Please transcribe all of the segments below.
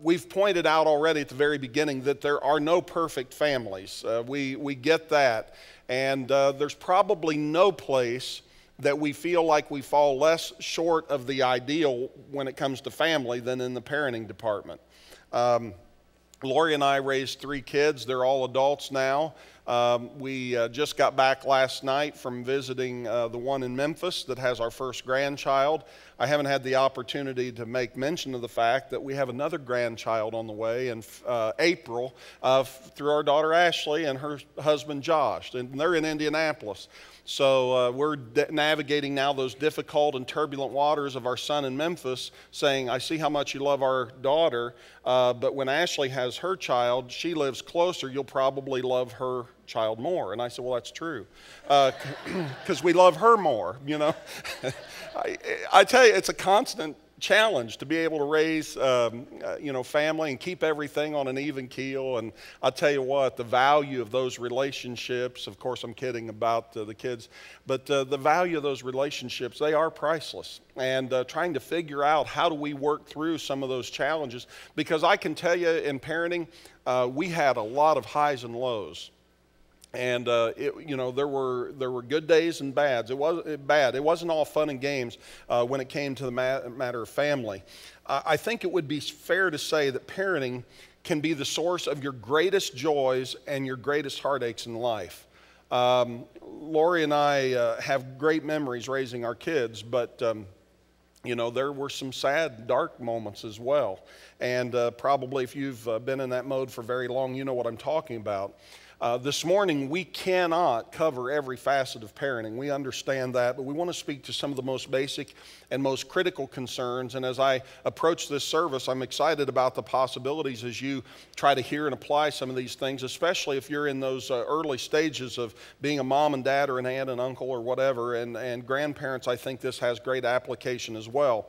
We've pointed out already at the very beginning that there are no perfect families. We get that. And there's probably no place that we feel like we fall less short of the ideal when it comes to family than in the parenting department. Lori and I raised 3 kids. They're all adults now. We just got back last night from visiting the one in Memphis that has our first grandchild. I haven't had the opportunity to make mention of the fact that we have another grandchild on the way in April through our daughter Ashley and her husband Josh, and they're in Indianapolis. So we're navigating now those difficult and turbulent waters of our son in Memphis, saying, I see how much you love our daughter, but when Ashley has her child, she lives closer, you'll probably love her child more. And I said, well, that's true, because we love her more, you know. I tell you, it's a constant challenge to be able to raise, family and keep everything on an even keel. And I'll tell you what, the value of those relationships, of course I'm kidding about the kids, but the value of those relationships, they are priceless. And trying to figure out how do we work through some of those challenges, because I can tell you in parenting, we had a lot of highs and lows. And there were good days and bads. It wasn't all fun and games when it came to the matter of family. I think it would be fair to say that parenting can be the source of your greatest joys and your greatest heartaches in life. Lori and I have great memories raising our kids, but there were some sad, dark moments as well. And probably if you've been in that mode for very long, you know what I'm talking about. This morning, we cannot cover every facet of parenting. We understand that, but we want to speak to some of the most basic and most critical concerns. And as I approach this service, I'm excited about the possibilities as you try to hear and apply some of these things, especially if you're in those early stages of being a mom and dad or an aunt and uncle or whatever. And grandparents, I think this has great application as well.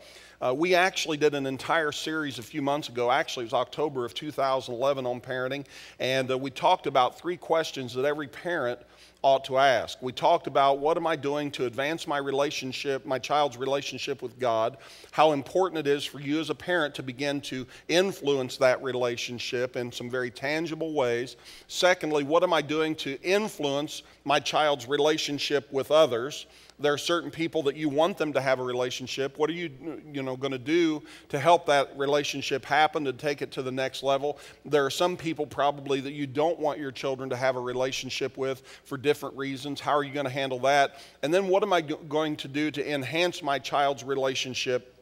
We actually did an entire series a few months ago. Actually, it was October of 2011 on parenting. And we talked about 3 questions that every parent ought to ask. We talked about what am I doing to advance my relationship, my child's relationship with God, how important it is for you as a parent to begin to influence that relationship in some very tangible ways. Secondly, what am I doing to influence my child's relationship with others? There are certain people that you want them to have a relationship. What are you going to do to help that relationship happen, to take it to the next level? There are some people probably that you don't want your children to have a relationship with for different reasons. How are you going to handle that? And then what am I going to do to enhance my child's relationship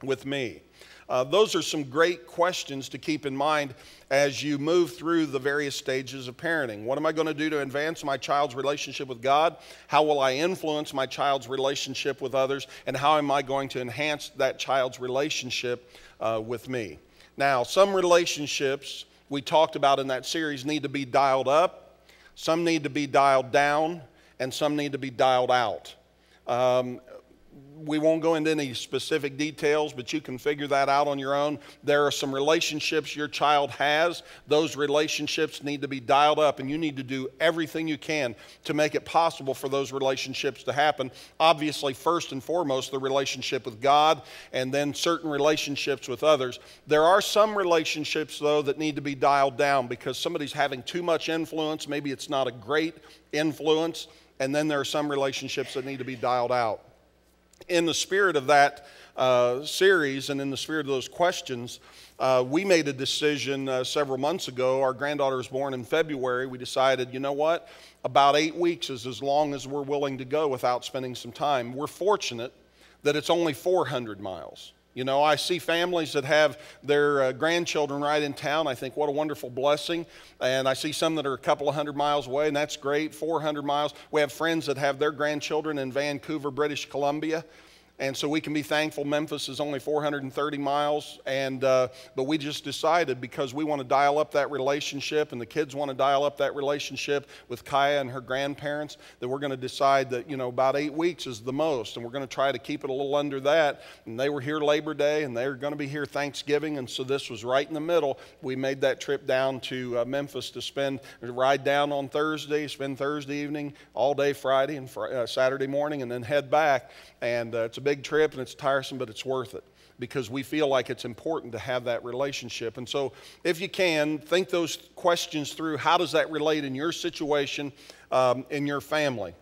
with me? Those are some great questions to keep in mind as you move through the various stages of parenting. What am I going to do to advance my child's relationship with God? How will I influence my child's relationship with others? And how am I going to enhance that child's relationship with me? Now, some relationships we talked about in that series need to be dialed up, some need to be dialed down, and some need to be dialed out. We won't go into any specific details, but you can figure that out on your own. There are some relationships your child has. Those relationships need to be dialed up, and you need to do everything you can to make it possible for those relationships to happen. Obviously, first and foremost, the relationship with God, and then certain relationships with others. There are some relationships, though, that need to be dialed down because somebody's having too much influence. Maybe it's not a great influence, and then there are some relationships that need to be dialed out. In the spirit of that series and in the spirit of those questions, we made a decision several months ago. Our granddaughter was born in February. We decided, you know what, about 8 weeks is as long as we're willing to go without spending some time. We're fortunate that it's only 400 miles. You know, I see families that have their grandchildren right in town. I think what a wonderful blessing. And I see some that are a couple of 100 miles away, and that's great, 400 miles. We have friends that have their grandchildren in Vancouver, British Columbia. And so we can be thankful Memphis is only 430 miles. But we just decided because we want to dial up that relationship and the kids want to dial up that relationship with Kaya and her grandparents, that we're going to decide that, about 8 weeks is the most. And we're going to try to keep it a little under that. And they were here Labor Day and they're going to be here Thanksgiving. And so this was right in the middle. We made that trip down to Memphis to ride down on Thursday, spend Thursday evening, all day Friday and Saturday morning, and then head back. And it's a big trip and it's tiresome, but it's worth it. because we feel like it's important to have that relationship. And so if you can, think those questions through. How does that relate in your situation, in your family?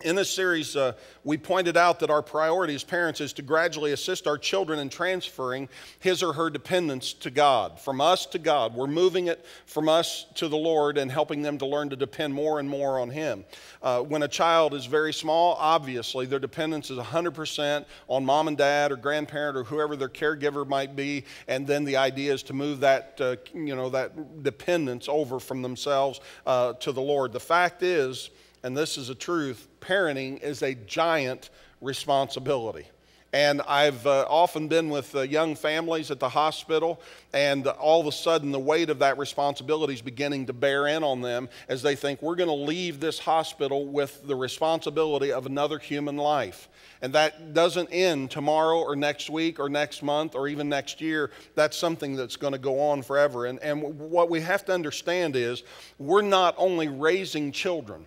In this series, we pointed out that our priority as parents is to gradually assist our children in transferring his or her dependence to God, from us to God. We're moving it from us to the Lord and helping them to learn to depend more and more on Him. When a child is very small, obviously their dependence is 100% on mom and dad or grandparent or whoever their caregiver might be, and then the idea is to move that, that dependence over from themselves to the Lord. The fact is, and this is a truth, parenting is a giant responsibility. And I've often been with young families at the hospital, and all of a sudden the weight of that responsibility is beginning to bear in on them as they think, we're going to leave this hospital with the responsibility of another human life. And that doesn't end tomorrow or next week or next month or even next year. That's something that's going to go on forever. And what we have to understand is, we're not only raising children,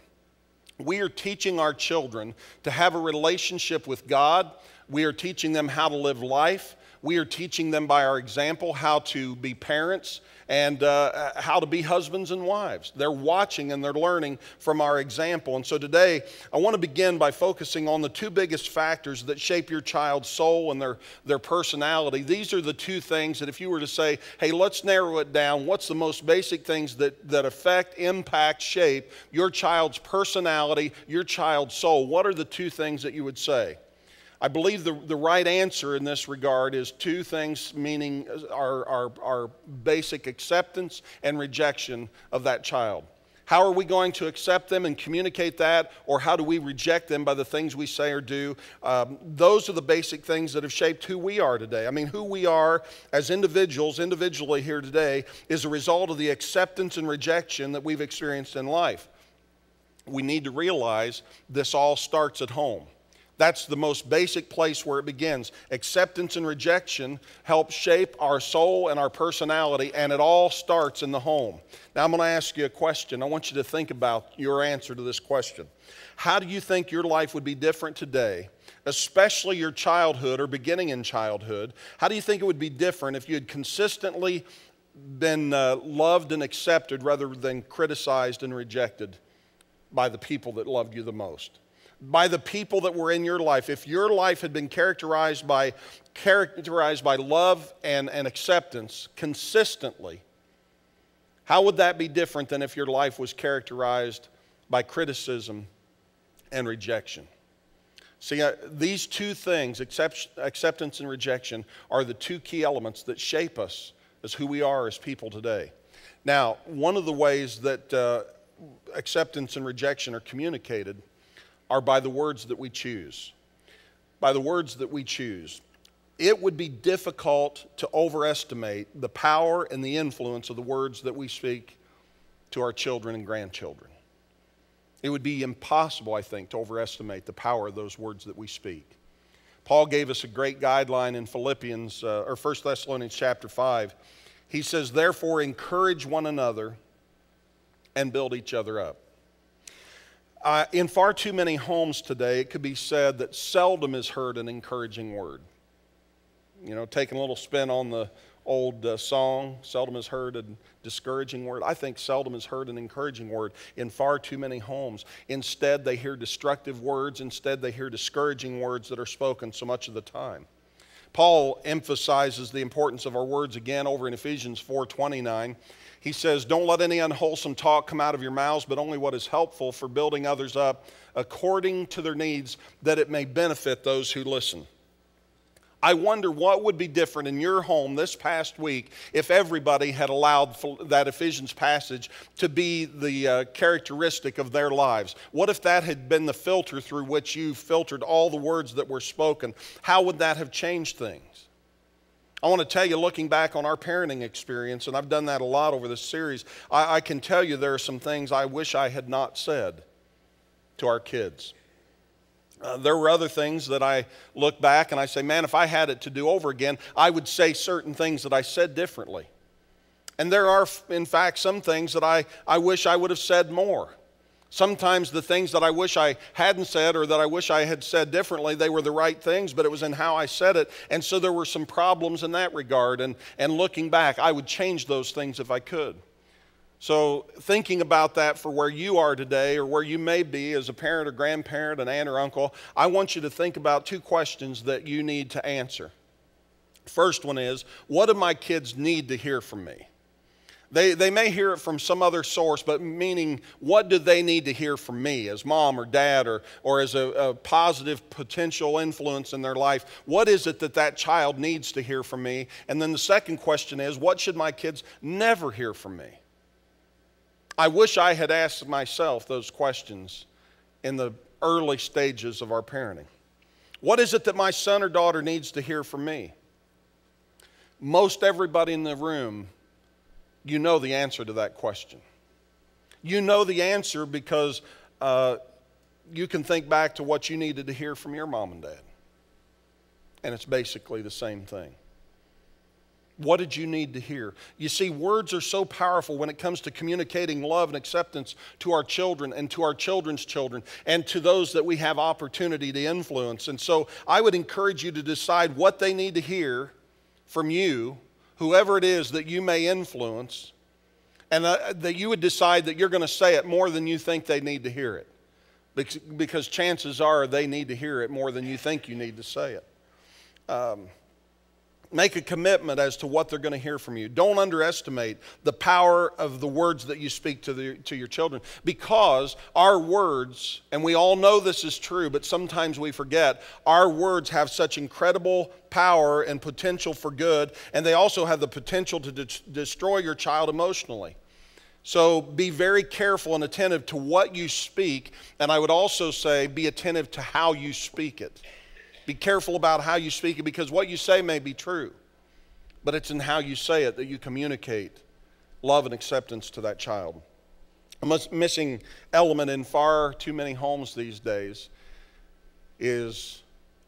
we are teaching our children to have a relationship with God. We are teaching them how to live life. We are teaching them by our example how to be parents and how to be husbands and wives. They're watching and they're learning from our example. And so today, I want to begin by focusing on the two biggest factors that shape your child's soul and their personality. These are the two things that if you were to say, hey, let's narrow it down, what's the most basic things that affect, impact, shape your child's personality, your child's soul? What are the two things that you would say? I believe the right answer in this regard is two things, meaning our basic acceptance and rejection of that child. How are we going to accept them and communicate that, or how do we reject them by the things we say or do? Those are the basic things that have shaped who we are today. I mean, who we are as individually here today is a result of the acceptance and rejection that we've experienced in life. We need to realize this all starts at home. That's the most basic place where it begins. Acceptance and rejection help shape our soul and our personality, and it all starts in the home. Now I'm going to ask you a question. I want you to think about your answer to this question. How do you think your life would be different today, especially your childhood or beginning in childhood? How do you think it would be different if you had consistently been loved and accepted rather than criticized and rejected by the people that loved you the most? By the people that were in your life. If your life had been characterized by love and acceptance consistently, how would that be different than if your life was characterized by criticism and rejection? See, these two things, acceptance and rejection, are the two key elements that shape us as who we are as people today. Now, one of the ways that acceptance and rejection are communicated are by the words that we choose. By the words that we choose. It would be difficult to overestimate the power and the influence of the words that we speak to our children and grandchildren. It would be impossible, I think, to overestimate the power of those words that we speak. Paul gave us a great guideline in Philippians, or 1 Thessalonians chapter 5. He says, therefore, encourage one another and build each other up. In far too many homes today, it could be said that seldom is heard an encouraging word. You know, taking a little spin on the old song, seldom is heard a discouraging word. I think seldom is heard an encouraging word in far too many homes. Instead, they hear destructive words. Instead, they hear discouraging words that are spoken so much of the time. Paul emphasizes the importance of our words again over in Ephesians 4:29. He says, don't let any unwholesome talk come out of your mouths, but only what is helpful for building others up according to their needs, that it may benefit those who listen. I wonder what would be different in your home this past week if everybody had allowed that Ephesians passage to be the characteristic of their lives. What if that had been the filter through which you filtered all the words that were spoken? How would that have changed things? I want to tell you, looking back on our parenting experience, and I've done that a lot over this series, I can tell you there are some things I wish I had not said to our kids. There were other things that I look back and I say, man, if I had it to do over again, I would say certain things that I said differently. And there are, in fact, some things that I wish I would have said more. Sometimes the things that I wish I hadn't said or that I wish I had said differently, they were the right things, but it was in how I said it. And so there were some problems in that regard. And looking back, I would change those things if I could. So thinking about that for where you are today or where you may be as a parent or grandparent, an aunt or uncle, I want you to think about two questions that you need to answer. First one is, what do my kids need to hear from me? They may hear it from some other source, but meaning, what do they need to hear from me as mom or dad or as a positive potential influence in their life? What is it that that child needs to hear from me? And then the second question is, what should my kids never hear from me? I wish I had asked myself those questions in the early stages of our parenting. What is it that my son or daughter needs to hear from me? Most everybody in the room, you know the answer to that question. You know the answer because you can think back to what you needed to hear from your mom and dad. And it's basically the same thing. What did you need to hear? You see, words are so powerful when it comes to communicating love and acceptance to our children and to our children's children and to those that we have opportunity to influence. And so I would encourage you to decide what they need to hear from you, whoever it is that you may influence, and that you would decide that you're going to say it more than you think they need to hear it. Because chances are they need to hear it more than you think you need to say it. Make a commitment as to what they're going to hear from you. Don't underestimate the power of the words that you speak to your children, because our words, and we all know this is true, but sometimes we forget, our words have such incredible power and potential for good, and they also have the potential to destroy your child emotionally. So be very careful and attentive to what you speak, and I would also say be attentive to how you speak it. Be careful about how you speak it, because what you say may be true, but it's in how you say it that you communicate love and acceptance to that child. A missing element in far too many homes these days is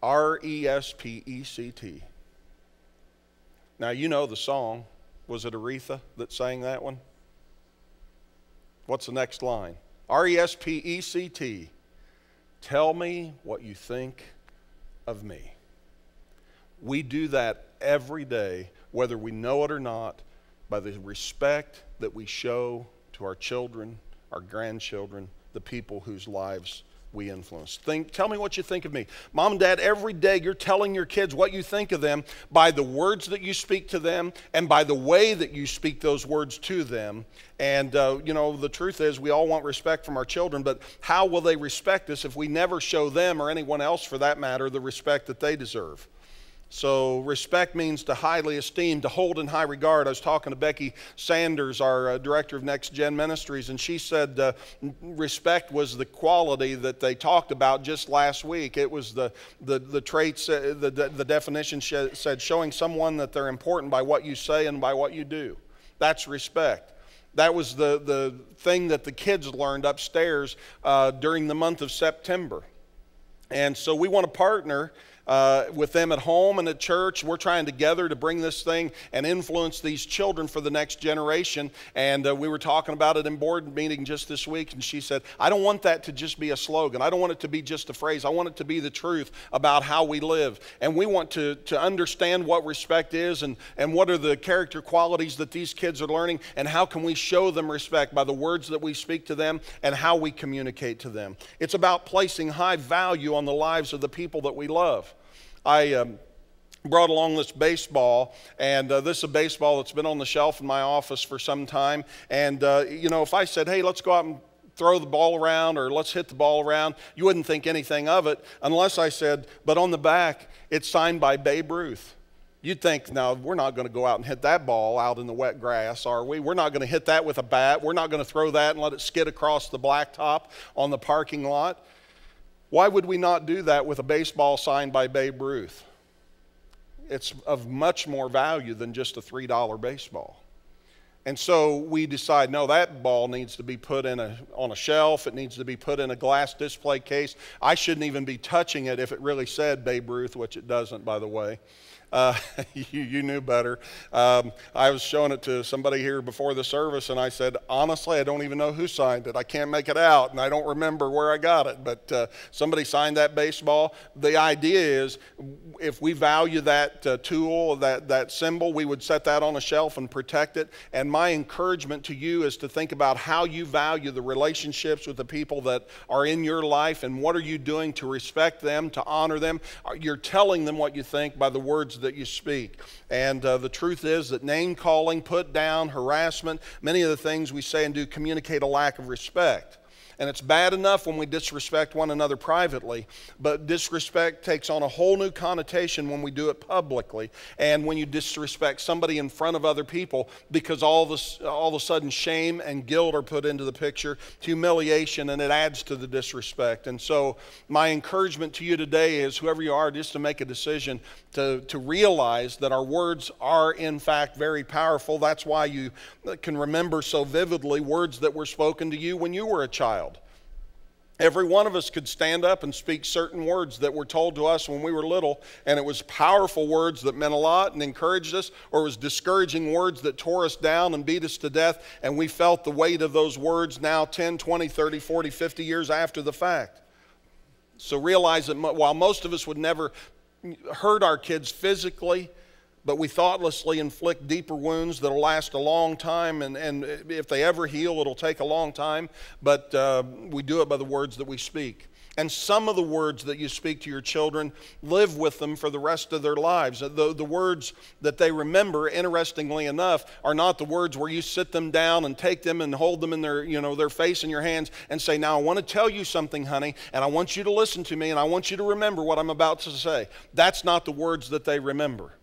R-E-S-P-E-C-T. Now, you know the song. Was it Aretha that sang that one? What's the next line? R-E-S-P-E-C-T. Tell me what you think of me. We do that every day, whether we know it or not, by the respect that we show to our children, our grandchildren, the people whose lives we influence. Tell me what you think of me. Mom and Dad, every day you're telling your kids what you think of them by the words that you speak to them and by the way that you speak those words to them. And, the truth is we all want respect from our children, but how will they respect us if we never show them, or anyone else for that matter, the respect that they deserve? So respect means to highly esteem, to hold in high regard. I was talking to Becky Sanders, our director of Next Gen Ministries, and she said respect was the quality that they talked about just last week. It was the traits, the definition said showing someone that they're important by what you say and by what you do. That's respect. That was the thing that the kids learned upstairs during the month of September. And so we want to partner with them at home and at church. We're trying together to bring this thing and influence these children for the next generation. And we were talking about it in board meeting just this week, and she said, I don't want that to just be a slogan. I don't want it to be just a phrase. I want it to be the truth about how we live. And we want to understand what respect is and what are the character qualities that these kids are learning, and how can we show them respect by the words that we speak to them and how we communicate to them. It's about placing high value on the lives of the people that we love. I brought along this baseball, and this is a baseball that's been on the shelf in my office for some time. And, if I said, hey, let's go out and throw the ball around, or let's hit the ball around, you wouldn't think anything of it unless I said, but on the back, it's signed by Babe Ruth. You'd think, now, we're not going to go out and hit that ball out in the wet grass, are we? We're not going to hit that with a bat. We're not going to throw that and let it skid across the blacktop on the parking lot. Why would we not do that with a baseball signed by Babe Ruth? It's of much more value than just a $3 baseball. And so we decide, no, that ball needs to be put on a shelf. It needs to be put in a glass display case. I shouldn't even be touching it if it really said Babe Ruth, which it doesn't, by the way. Uh, you knew better. I was showing it to somebody here before the service, and I said, honestly, I don't even know who signed it. I can't make it out, and I don't remember where I got it. But somebody signed that baseball. The idea is, if we value that tool, that symbol, we would set that on a shelf and protect it. And my encouragement to you is to think about how you value the relationships with the people that are in your life, and what are you doing to respect them, to honor them. You're telling them what you think by the words that you speak. And the truth is that name calling, put down, harassment, many of the things we say and do communicate a lack of respect. And it's bad enough when we disrespect one another privately, but disrespect takes on a whole new connotation when we do it publicly, and when you disrespect somebody in front of other people, because all of a sudden shame and guilt are put into the picture, humiliation, and it adds to the disrespect. And so my encouragement to you today is, whoever you are, just to make a decision to realize that our words are in fact very powerful. That's why you can remember so vividly words that were spoken to you when you were a child. Every one of us could stand up and speak certain words that were told to us when we were little, and it was powerful words that meant a lot and encouraged us, or it was discouraging words that tore us down and beat us to death, and we felt the weight of those words now 10, 20, 30, 40, 50 years after the fact. So realize that while most of us would never hurt our kids physically, but we thoughtlessly inflict deeper wounds that'll last a long time, and if they ever heal, it'll take a long time, but we do it by the words that we speak. And some of the words that you speak to your children live with them for the rest of their lives. The words that they remember, interestingly enough, are not the words where you sit them down and take them and hold them in their face in your hands and say, now I want to tell you something, honey, and I want you to listen to me, and I want you to remember what I'm about to say. That's not the words that they remember.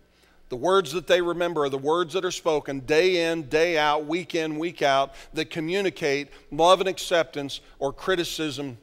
The words that they remember are the words that are spoken day in, day out, week in, week out, that communicate love and acceptance, or criticism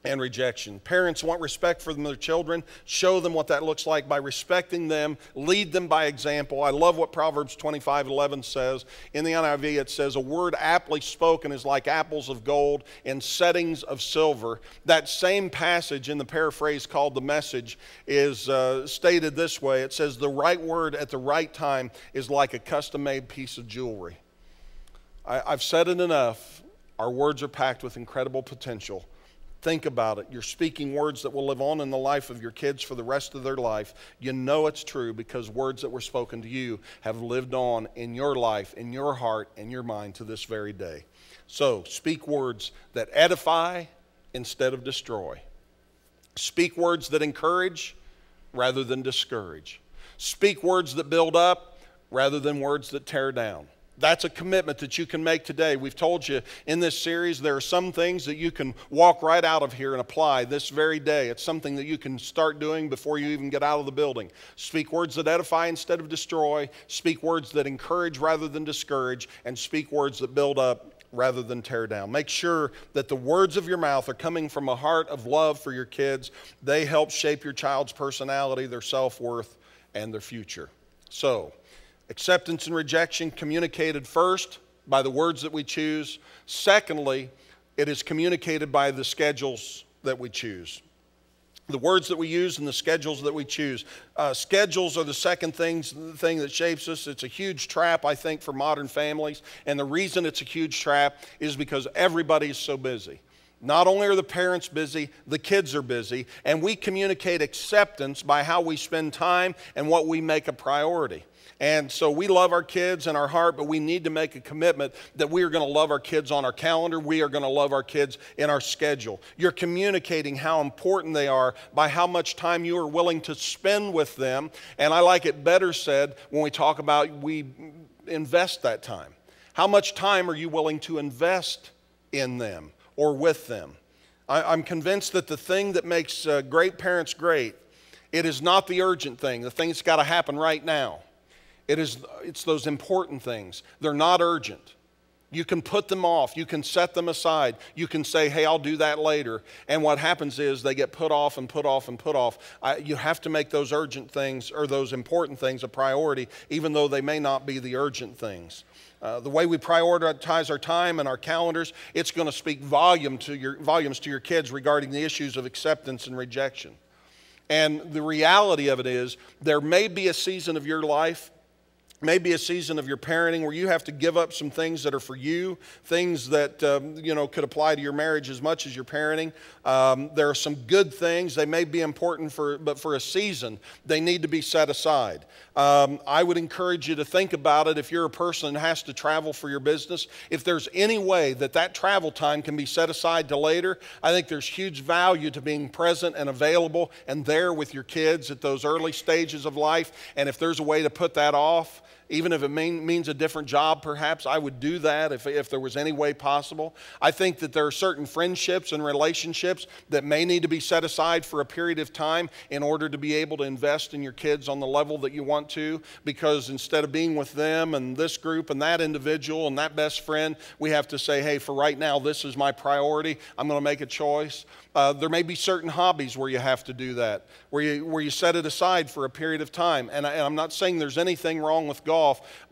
and rejection. Parents want respect for their children. Show them what that looks like by respecting them. Lead them by example. I love what Proverbs 25:11 says. In the NIV it says, a word aptly spoken is like apples of gold in settings of silver. That same passage in the paraphrase called The Message is stated this way. It says, the right word at the right time is like a custom-made piece of jewelry. I've said it enough. Our words are packed with incredible potential. Think about it. You're speaking words that will live on in the life of your kids for the rest of their life. You know it's true because words that were spoken to you have lived on in your life, in your heart, and your mind to this very day. So speak words that edify instead of destroy. Speak words that encourage rather than discourage. Speak words that build up rather than words that tear down. That's a commitment that you can make today. We've told you in this series there are some things that you can walk right out of here and apply this very day. It's something that you can start doing before you even get out of the building. Speak words that edify instead of destroy. Speak words that encourage rather than discourage. And speak words that build up rather than tear down. Make sure that the words of your mouth are coming from a heart of love for your kids. They help shape your child's personality, their self-worth, and their future. So, acceptance and rejection communicated first by the words that we choose. Secondly, it is communicated by the schedules that we choose. The words that we use and the schedules that we choose. Schedules are the second thing that shapes us. It's a huge trap, I think, for modern families. And the reason it's a huge trap is because everybody is so busy. Not only are the parents busy, the kids are busy. And we communicate acceptance by how we spend time and what we make a priority. And so we love our kids in our heart, but we need to make a commitment that we are going to love our kids on our calendar. We are going to love our kids in our schedule. You're communicating how important they are by how much time you are willing to spend with them. And I like it better said when we talk about we invest that time. How much time are you willing to invest in them or with them? I'm convinced that the thing that makes great parents great, it is not the urgent thing, the thing that's got to happen right now. It's those important things. They're not urgent. You can put them off. You can set them aside. You can say, hey, I'll do that later. And what happens is they get put off and put off and put off. You have to make those urgent things or those important things a priority, even though they may not be the urgent things. The way we prioritize our time and our calendars, it's going to speak volumes to your kids regarding the issues of acceptance and rejection. And the reality of it is, there may be a season of your life, maybe a season of your parenting where you have to give up some things that are for you, things that could apply to your marriage as much as your parenting. There are some good things. They may be important, but for a season, they need to be set aside. I would encourage you to think about it if you're a person that has to travel for your business. If there's any way that travel time can be set aside to later, I think there's huge value to being present and available and there with your kids at those early stages of life. And if there's a way to put that off, even if it means a different job, perhaps, I would do that if there was any way possible. I think that there are certain friendships and relationships that may need to be set aside for a period of time in order to be able to invest in your kids on the level that you want to, because instead of being with them and this group and that individual and that best friend, we have to say, hey, for right now, this is my priority. I'm going to make a choice. There may be certain hobbies where you have to do that, where you set it aside for a period of time. And I'm not saying there's anything wrong with golf,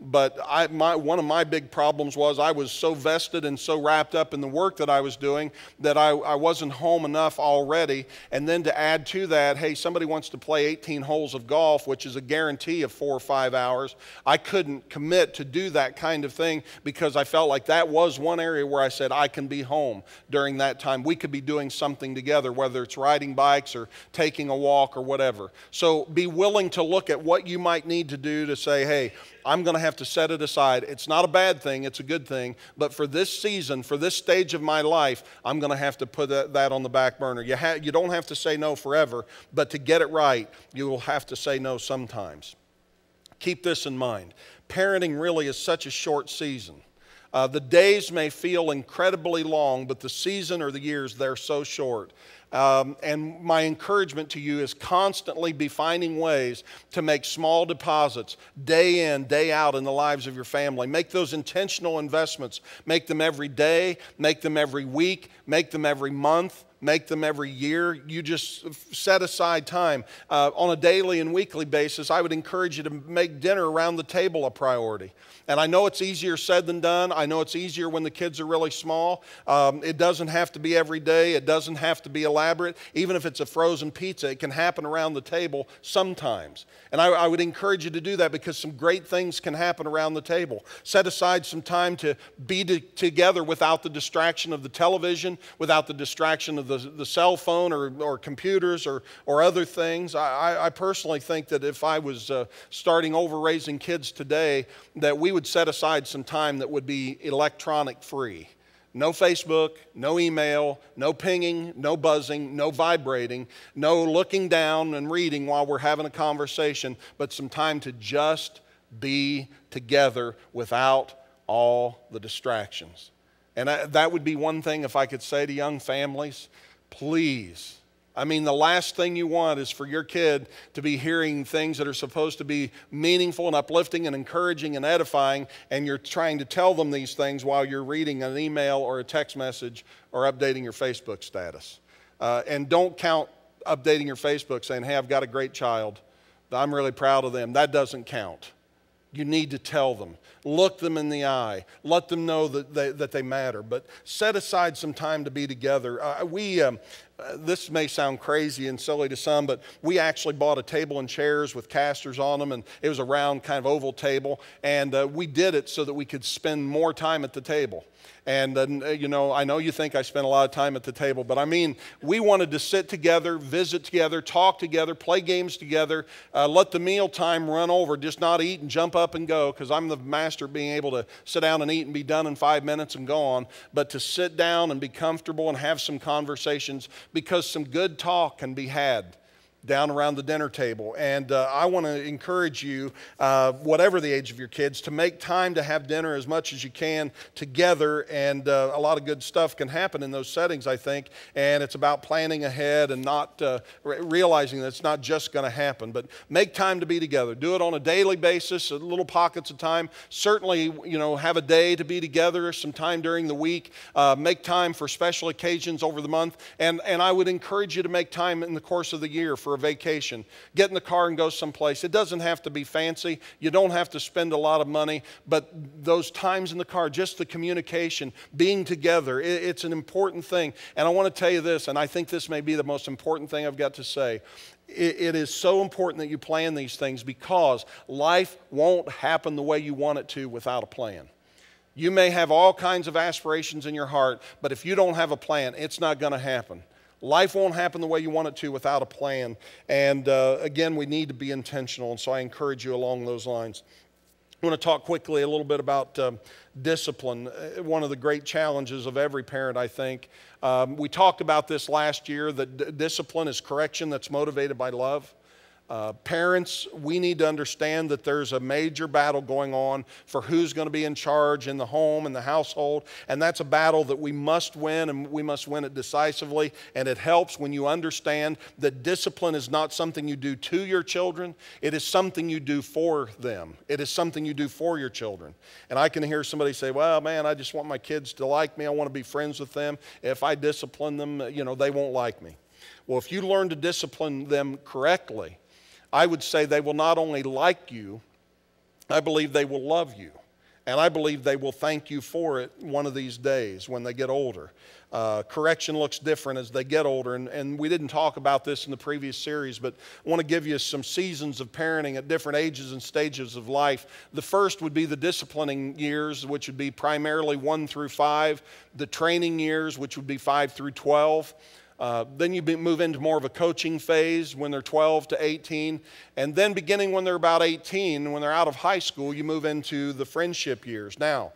but one of my big problems was I was so vested and so wrapped up in the work that I was doing that I wasn't home enough already. And then to add to that, hey, somebody wants to play 18 holes of golf, which is a guarantee of 4 or 5 hours. I couldn't commit to do that kind of thing because I felt like that was one area where I said I can be home during that time. We could be doing something together, whether it's riding bikes or taking a walk or whatever. So be willing to look at what you might need to do to say, hey, I'm going to have to set it aside. It's not a bad thing, it's a good thing, but for this season, for this stage of my life, I'm going to have to put that on the back burner. You don't have to say no forever, but to get it right, you will have to say no sometimes. Keep this in mind. Parenting really is such a short season. The days may feel incredibly long, but the season or the years, they're so short. And my encouragement to you is constantly be finding ways to make small deposits day in, day out in the lives of your family. Make those intentional investments. Make them every day, make them every week, make them every month. Make them every year. You just set aside time. On a daily and weekly basis, I would encourage you to make dinner around the table a priority. And I know it's easier said than done. I know it's easier when the kids are really small. It doesn't have to be every day. It doesn't have to be elaborate. Even if it's a frozen pizza, it can happen around the table sometimes. And I would encourage you to do that because some great things can happen around the table. Set aside some time to be together without the distraction of the television, without the distraction of the cell phone or computers or other things. I personally think that if I was starting over raising kids today, that we would set aside some time that would be electronic free. No Facebook, no email, no pinging, no buzzing, no vibrating, no looking down and reading while we're having a conversation, but some time to just be together without all the distractions. And that would be one thing if I could say to young families, please. I mean, the last thing you want is for your kid to be hearing things that are supposed to be meaningful and uplifting and encouraging and edifying, and you're trying to tell them these things while you're reading an email or a text message or updating your Facebook status. And don't count updating your Facebook saying, hey, I've got a great child. I'm really proud of them. That doesn't count. You need to tell them. Look them in the eye. Let them know that they matter. But set aside some time to be together. This may sound crazy and silly to some, but we actually bought a table and chairs with casters on them, and it was a round kind of oval table, and we did it so that we could spend more time at the table. And, I know you think I spent a lot of time at the table, but I mean, we wanted to sit together, visit together, talk together, play games together, let the meal time run over, just not eat and jump up and go, because I'm the master of being able to sit down and eat and be done in 5 minutes and go on, but to sit down and be comfortable and have some conversations, because some good talk can be had down around the dinner table. And I want to encourage you, whatever the age of your kids, to make time to have dinner as much as you can together. And a lot of good stuff can happen in those settings, I think. And it's about planning ahead and not realizing that it's not just going to happen. But make time to be together. Do it on a daily basis, little pockets of time. Certainly, have a day to be together, some time during the week. Make time for special occasions over the month. And I would encourage you to make time in the course of the year for a vacation. Get in the car and go someplace. It doesn't have to be fancy. You don't have to spend a lot of money, but those times in the car, just the communication, being together, it's an important thing. And I want to tell you this, and I think this may be the most important thing I've got to say. It is so important that you plan these things, because life won't happen the way you want it to without a plan. You may have all kinds of aspirations in your heart, but if you don't have a plan, it's not going to happen. Life won't happen the way you want it to without a plan. And again, we need to be intentional, and so I encourage you along those lines. I want to talk quickly a little bit about discipline, one of the great challenges of every parent, I think. We talked about this last year, that discipline is correction that's motivated by love. Parents, we need to understand that there's a major battle going on for who's going to be in charge in the home and the household, and that's a battle that we must win, and we must win it decisively. And it helps when you understand that discipline is not something you do to your children, it is something you do for them. It is something you do for your children. And I can hear somebody say, well, man, I just want my kids to like me, I want to be friends with them. If I discipline them, they won't like me. Well, if you learn to discipline them correctly, I would say they will not only like you, I believe they will love you. And I believe they will thank you for it one of these days when they get older. Correction looks different as they get older. And we didn't talk about this in the previous series, but I want to give you some seasons of parenting at different ages and stages of life. The first would be the disciplining years, which would be primarily 1 through 5. The training years, which would be 5 through 12. Then you move into more of a coaching phase when they're 12 to 18. And then beginning when they're about 18, when they're out of high school, you move into the friendship years. Now,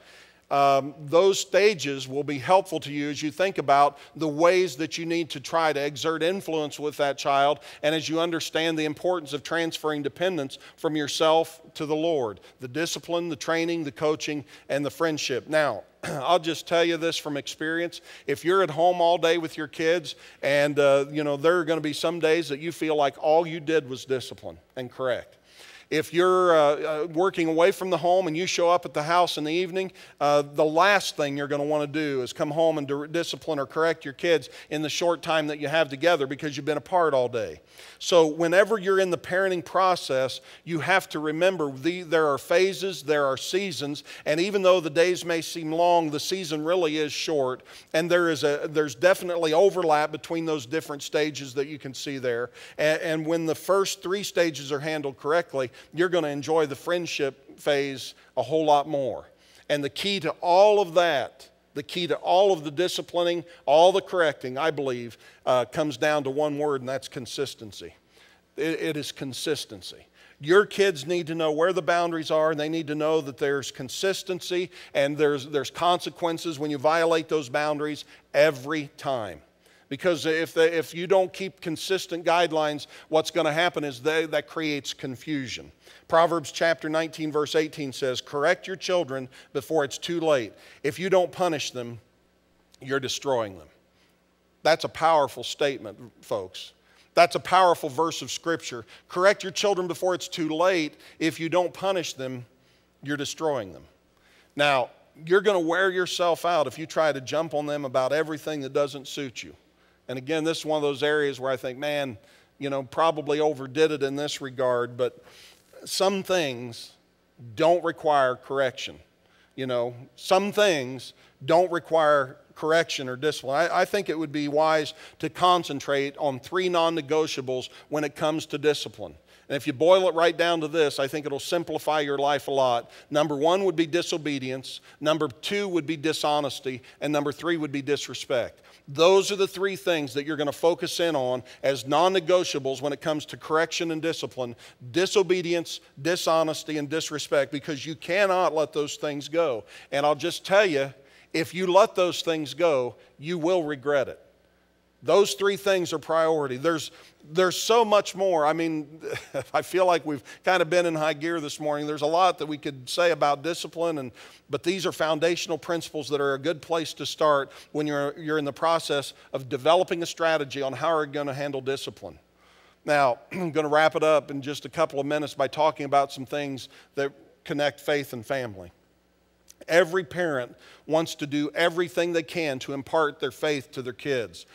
those stages will be helpful to you as you think about the ways that you need to try to exert influence with that child, and as you understand the importance of transferring dependence from yourself to the Lord. The discipline, the training, the coaching, and the friendship. Now, I'll just tell you this from experience. If you're at home all day with your kids, and there are going to be some days that you feel like all you did was discipline and correct. If you're working away from the home and you show up at the house in the evening, the last thing you're going to want to do is come home and discipline or correct your kids in the short time that you have together, because you've been apart all day. So whenever you're in the parenting process, you have to remember there are phases, there are seasons, and even though the days may seem long, the season really is short, and there's definitely overlap between those different stages that you can see there. And when the first 3 stages are handled correctly, you're going to enjoy the friendship phase a whole lot more. And the key to all of that, the key to all of the disciplining, all the correcting, I believe, comes down to one word, and that's consistency. It is consistency. Your kids need to know where the boundaries are, and they need to know that there's consistency and there's consequences when you violate those boundaries every time. Because if you don't keep consistent guidelines, what's going to happen is that creates confusion. Proverbs chapter 19, verse 18 says, correct your children before it's too late. If you don't punish them, you're destroying them. That's a powerful statement, folks. That's a powerful verse of Scripture. Correct your children before it's too late. If you don't punish them, you're destroying them. Now, you're going to wear yourself out if you try to jump on them about everything that doesn't suit you. And again, this is one of those areas where I think, man, probably overdid it in this regard, but some things don't require correction. Some things don't require correction or discipline. I think it would be wise to concentrate on 3 non-negotiables when it comes to discipline. And if you boil it right down to this, I think it'll simplify your life a lot. Number 1 would be disobedience. Number 2 would be dishonesty. And number 3 would be disrespect. Those are the 3 things that you're going to focus in on as non-negotiables when it comes to correction and discipline: disobedience, dishonesty, and disrespect, because you cannot let those things go. And I'll just tell you, if you let those things go, you will regret it. Those 3 things are priority. There's so much more. I mean, I feel like we've kind of been in high gear this morning. There's a lot that we could say about discipline, but these are foundational principles that are a good place to start when you're in the process of developing a strategy on how you're going to handle discipline. Now, I'm going to wrap it up in just a couple of minutes by talking about some things that connect faith and family. Every parent wants to do everything they can to impart their faith to their kids.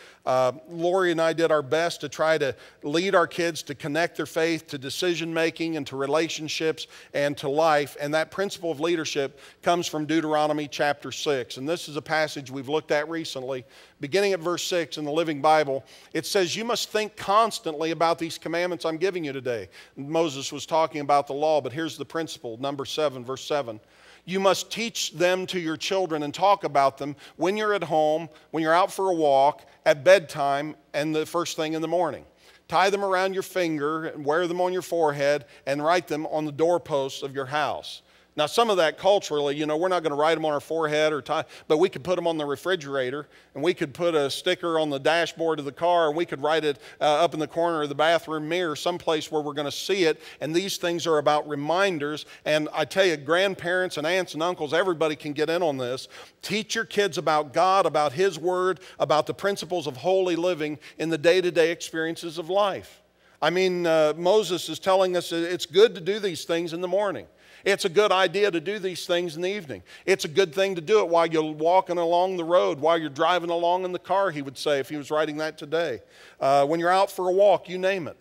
Lori and I did our best to try to lead our kids to connect their faith to decision making and to relationships and to life. And that principle of leadership comes from Deuteronomy chapter 6. And this is a passage we've looked at recently. Beginning at verse 6 in the Living Bible, it says, "You must think constantly about these commandments I'm giving you today." Moses was talking about the law, but here's the principle, number 7, verse 7. "You must teach them to your children and talk about them when you're at home, when you're out for a walk, at bedtime, and the first thing in the morning. Tie them around your finger, and wear them on your forehead, and write them on the doorposts of your house." Now, some of that culturally, we're not going to write them on our forehead or tie, but we could put them on the refrigerator, and we could put a sticker on the dashboard of the car, and we could write it up in the corner of the bathroom mirror, someplace where we're going to see it. And these things are about reminders. And I tell you, grandparents and aunts and uncles, everybody can get in on this. Teach your kids about God, about His Word, about the principles of holy living in the day-to-day experiences of life. I mean, Moses is telling us it's good to do these things in the morning. It's a good idea to do these things in the evening. It's a good thing to do it while you're walking along the road, while you're driving along in the car, he would say, if he was writing that today. When you're out for a walk, you name it.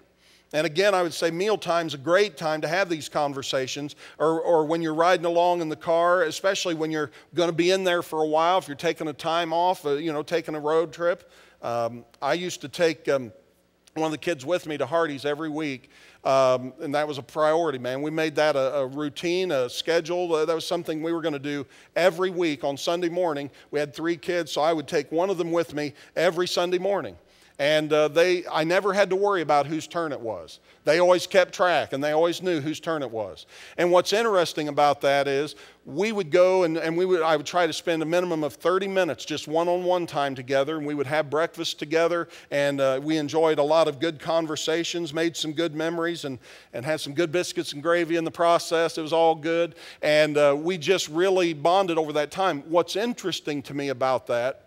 And again, I would say mealtime's a great time to have these conversations, or when you're riding along in the car, especially when you're going to be in there for a while, if you're taking a time off, taking a road trip. I used to take one of the kids with me to Hardee's every week. And that was a priority, man. We made that a routine, a schedule. That was something we were going to do every week on Sunday morning. We had 3 kids, so I would take one of them with me every Sunday morning. And I never had to worry about whose turn it was. They always kept track, and they always knew whose turn it was. And what's interesting about that is we would go and I would try to spend a minimum of 30 minutes just one-on-one time together, and we would have breakfast together, and we enjoyed a lot of good conversations, made some good memories, and had some good biscuits and gravy in the process. It was all good, and we just really bonded over that time. What's interesting to me about that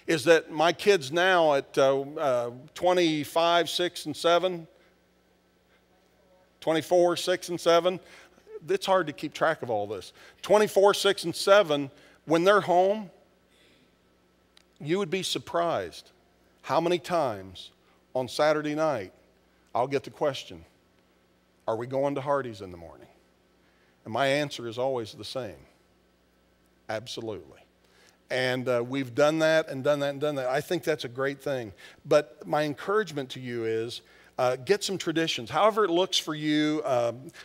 is that my kids now at 25, 6, and 7, 24, 6, and 7, it's hard to keep track of all this. 24, 6, and 7, when they're home, you would be surprised how many times on Saturday night I'll get the question, "Are we going to Hardee's in the morning?" And my answer is always the same: absolutely. And we've done that and done that and done that. I think that's a great thing. But my encouragement to you is get some traditions. However it looks for you,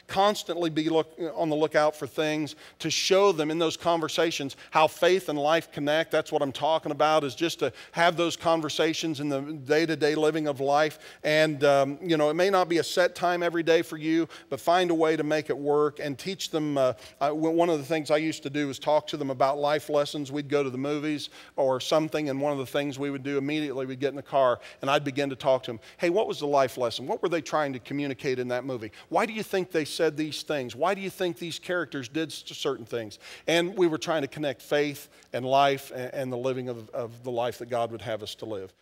constantly be on the lookout for things to show them in those conversations how faith and life connect. That's what I'm talking about, is just to have those conversations in the day-to-day living of life. And, it may not be a set time every day for you, but find a way to make it work and teach them. One of the things I used to do was talk to them about life lessons. We'd go to the movies or something, and one of the things we would do immediately, we'd get in the car, and I'd begin to talk to them. "Hey, what was the life lesson? What were they trying to communicate in that movie? Why do you think they said these things? Why do you think these characters did certain things?" And we were trying to connect faith and life and the living of the life that God would have us to live.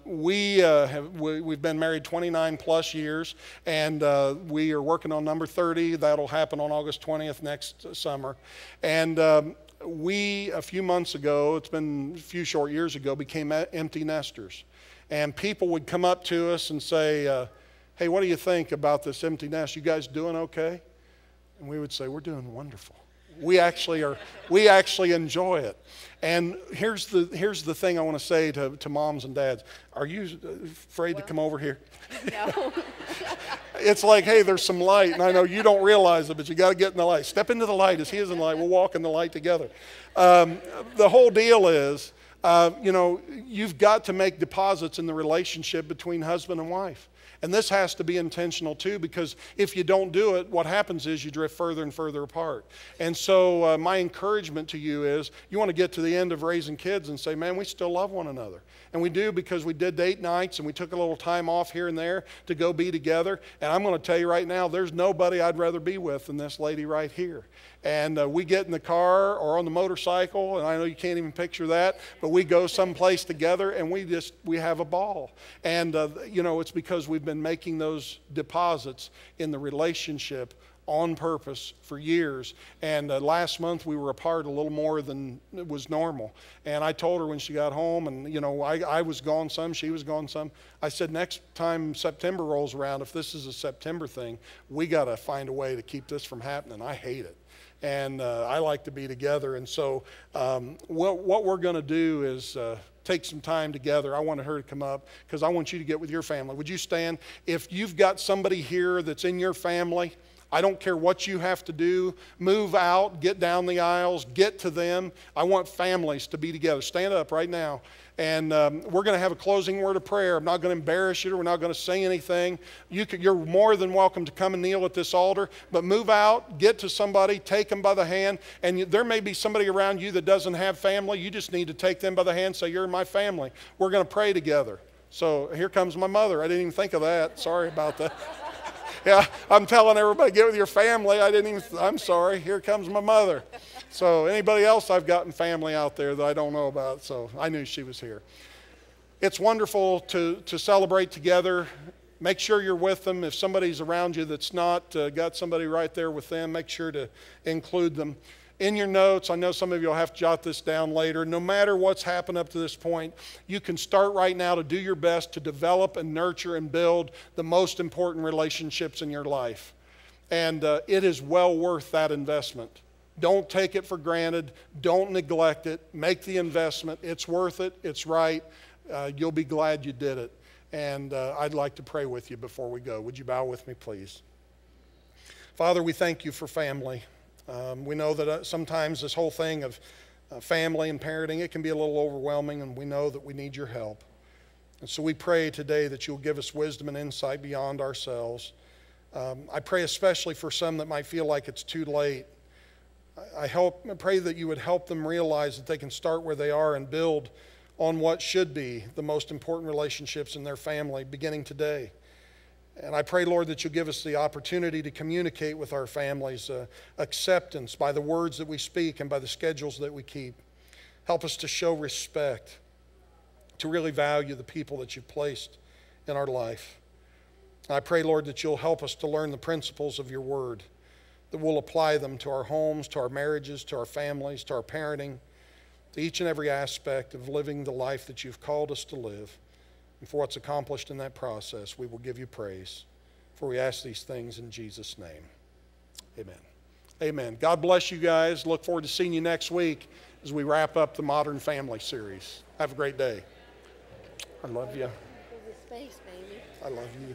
We've been married 29 plus years, and we are working on number 30. That'll happen on August 20th next summer. And a few months ago, it's been a few short years ago, became empty nesters. And people would come up to us and say, "Hey, what do you think about this empty nest? You guys doing okay?" And we would say, "We're doing wonderful. We actually enjoy it." And here's the thing I want to say to moms and dads. Are you afraid to come over here? No. It's like, hey, there's some light, and I know you don't realize it, but you got to get in the light. Step into the light as He is in the light. We'll walk in the light together. The whole deal is, you've got to make deposits in the relationship between husband and wife. And this has to be intentional too, because if you don't do it, what happens is you drift further and further apart. And so my encouragement to you is, you want to get to the end of raising kids and say, "Man, we still love one another." And we do, because we did date nights and we took a little time off here and there to go be together. And I'm going to tell you right now, there's nobody I'd rather be with than this lady right here. And we get in the car or on the motorcycle, and I know you can't even picture that, but we go someplace together and we have a ball. And it's because we've been making those deposits in the relationship on purpose for years. And last month we were apart a little more than was normal. And I told her when she got home, and you know, I was gone some, she was gone some. I said, next time September rolls around, if this is a September thing, we got to find a way to keep this from happening. I hate it. And I like to be together. And so what we're going to do is take some time together. I wanted her to come up because I want you to get with your family. Would you stand? If you've got somebody here that's in your family, I don't care what you have to do. Move out, get down the aisles, get to them. I want families to be together. Stand up right now. And we're going to have a closing word of prayer. I'm not going to embarrass you. We're not going to say anything. You're more than welcome to come and kneel at this altar. But move out, get to somebody, take them by the hand. And there may be somebody around you that doesn't have family. You just need to take them by the hand, say, you're in my family. We're going to pray together. So here comes my mother. I didn't even think of that. Sorry about that. Yeah, I'm telling everybody, get with your family. I'm sorry. Here comes my mother. So anybody else I've gotten family out there that I don't know about, so I knew she was here. It's wonderful to celebrate together. Make sure you're with them. If somebody's around you that's not got somebody right there with them, make sure to include them. In your notes, I know some of you will have to jot this down later. No matter what's happened up to this point, you can start right now to do your best to develop and nurture and build the most important relationships in your life. And it is well worth that investment. Don't take it for granted. Don't neglect it. Make the investment. It's worth it. It's right. You'll be glad you did it. And I'd like to pray with you before we go. Would you bow with me, please? Father, we thank you for family. We know that sometimes this whole thing of family and parenting, it can be a little overwhelming, and we know that we need your help. And so we pray today that you'll give us wisdom and insight beyond ourselves. I pray especially for some that might feel like it's too late. I pray that you would help them realize that they can start where they are and build on what should be the most important relationships in their family beginning today. And I pray, Lord, that you'll give us the opportunity to communicate with our families, acceptance by the words that we speak and by the schedules that we keep. Help us to show respect, to really value the people that you've placed in our life. And I pray, Lord, that you'll help us to learn the principles of your word, that we'll apply them to our homes, to our marriages, to our families, to our parenting, to each and every aspect of living the life that you've called us to live. And for what's accomplished in that process, we will give you praise. For we ask these things in Jesus' name. Amen. Amen. God bless you guys. Look forward to seeing you next week as we wrap up the Modern Family series. Have a great day. I love you. I love you.